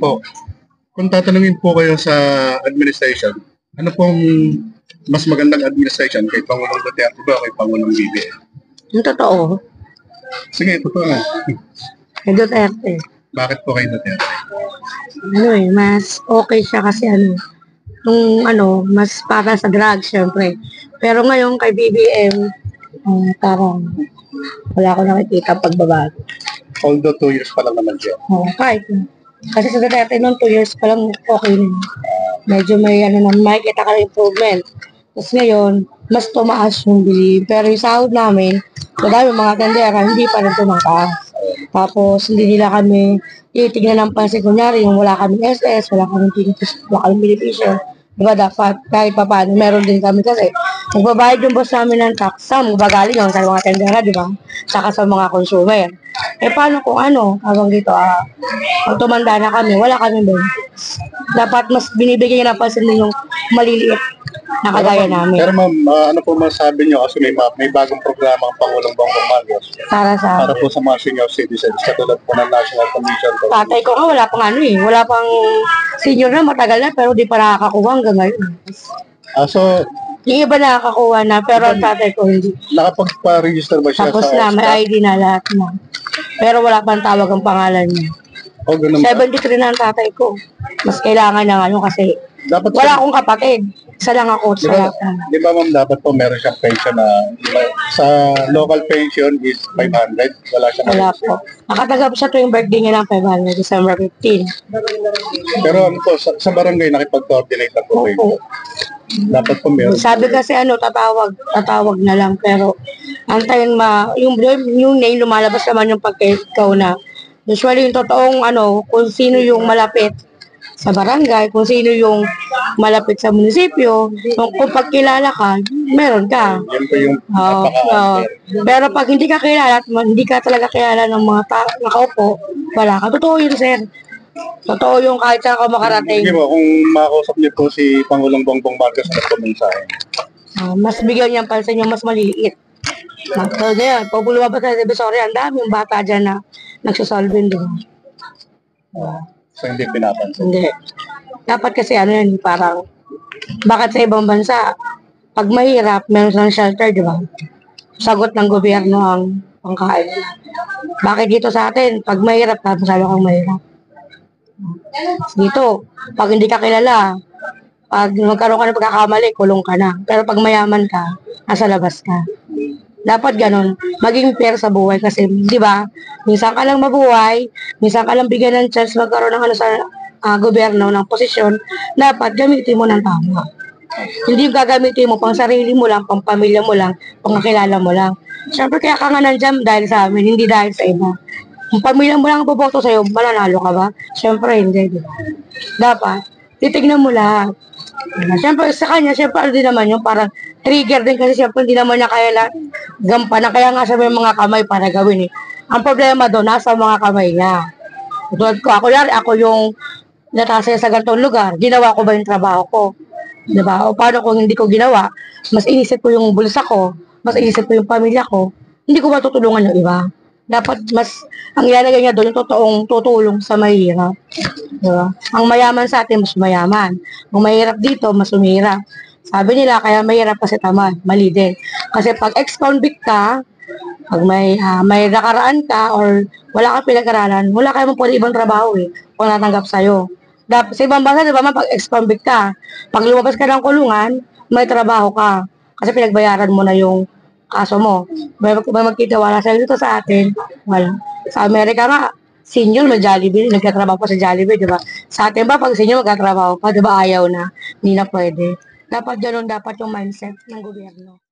po, kung tatanungin po kayo sa administration, ano pong mas magandang administration kay Pangulong Duterte ba o kay Pangulong BBM? Yung totoo, Sige, totoo nga. kay Duterte. Bakit po kay Duterte? Mas okay siya kasi mas para sa drugs, syempre. Pero ngayon kay BBM, parang wala ko nakikita pagbabago. Although 2 years pa lang naman siya. Kahit. Kasi sa Duterte noon, 2 years pa lang okay na. Medyo may makikita ka ng improvement. Tapos ngayon, mas tumaas yung bili. Pero yung sahod namin, madami mga tendera, hindi pa rin tumataas. Tapos, hindi nila kami titignan ng pansin. Kunyari, yung wala kaming SS, wala kaming benepisyo. Diba dapat, kahit pa paano, meron din kami kasi magbabayad yung boss namin ng tax, magagaling yung sa mga tendera, di ba? Saka sa mga consumer. Paano kung habang dito, pag tumanda na kami, wala kami benefits. Dapat mas binibigyan ng pansin din yung maliliit na kagaya namin. Pero ma'am, ano po masabi niyo kasi may bagong programa ang Pangulong Bongbong Marcos para po sa mga senior citizens katulad po ng National Commission. Tatay ko nga wala pang wala pang senior na, matagal na pero di pa nakakakuha hanggang ngayon. So, yung iba nakakakuha na pero ang tatay ko hindi. Nakapagpa-register ba siya Tapos sa may ID na lahat na. Pero wala pang tawag ang pangalan niya. Oh, ganun ba? 73 na ang tatay ko. Mas kailangan na kasi Dapat wala akong kapatid. Isa lang ako sa lahat. Di ba ma'am, dapat po meron siyang pension na sa local pension is 500. Wala siyang Wala po. Nakatanggap siya tuwing birthday niya ng 500, December 15. Pero sa barangay nakipag-coordinate na po kayo. Opo. Dapat po meron. Sabi kasi tatawag na lang pero antayin yung name lumalabas naman yung pagka-ikaw na. Usually yung totoong kung sino yung malapit sa barangay, kung sino yung malapit sa munisipyo, kung pagkilala ka, meron ka. Yan po yung Pero pag hindi ka kilala at hindi ka talaga kilala ng mga nakaupo, wala ka. Totoo yun, sir. Totoo yung kahit saan ka makarating. Sige po, kung makausap niyo po si Pangulong Bongbong Marcos na pumunsahin. Mas bigyan niya pansin yung mas maliliit. So, ngayon, pag lumabas sa Divisoria, ang dami yung bata dyan na nagsasolving, di ba? So, hindi pinapansin. Hindi. Dapat kasi parang, bakit sa ibang bansa, pag mahirap, meron silang shelter, di ba? Sagot ng gobyerno ang pangkain. Bakit dito sa atin, pag mahirap, masyado kang mahirap. Dito, pag hindi ka kilala, pag magkaroon ka ng pagkakamali, kulong ka na. Pero pag mayaman ka, nasa labas ka. Dapat ganun, maging fair sa buhay kasi, di ba, minsan ka lang mabuhay, minsan ka lang bigyan ng chance magkaroon ng sa gobyerno, ng posisyon, dapat gamitin mo ng tama. Hindi yung gagamitin mo pang sarili mo lang, pang pamilya mo lang, pang kakilala mo lang. Siyempre kaya ka nga nandiyan dahil sa amin, hindi dahil sa iba. Kung pamilya mo lang ang boboto sa'yo, mananalo ka ba? Siyempre hindi, di ba? Dapat, titignan mo lahat. Siyempre sa kanya, siyempre din naman yung parang trigger din kasi siyempre hindi naman niya kaya gampanan. Kaya nga siya may mga kamay para gawin . Ang problema doon, nasa mga kamay niya. Tulad ko, ako yung natasa sa ganitong lugar, ginawa ko ba yung trabaho ko? Diba? O paano kung hindi ko ginawa, mas inisip ko yung bulsa ko, mas inisip ko yung pamilya ko, hindi ko matutulungan yung iba. Dapat ang ilalagay niya doon yung totoong tutulong sa mahirap. Diba? Ang mayaman sa atin, mas mayaman. Ang mahirap dito, mas umihirap. Sabi nila, kaya mahirap kasi tamad. Mali din. Kasi pag ex-convict ka, pag may nakaraan ka or wala kang pinag-aralan, wala kayong pwede ibang trabaho kung natanggap sa'yo. Sa ibang bansa, diba pag ex-convict ka, pag lumabas ka ng kulungan, may trabaho ka. Kasi pinagbayaran mo na yung kaso mo. May magkitiwala sa'yo dito sa atin, wala. Sa Amerika nga, senior may Jollibee, nagkatrabaho pa sa Jollibee, diba? Sa atin ba, pag senior magkatrabaho pa, diba ayaw na, hindi na pwede. Dapat ganun, dapat yung mindset ng gobyerno.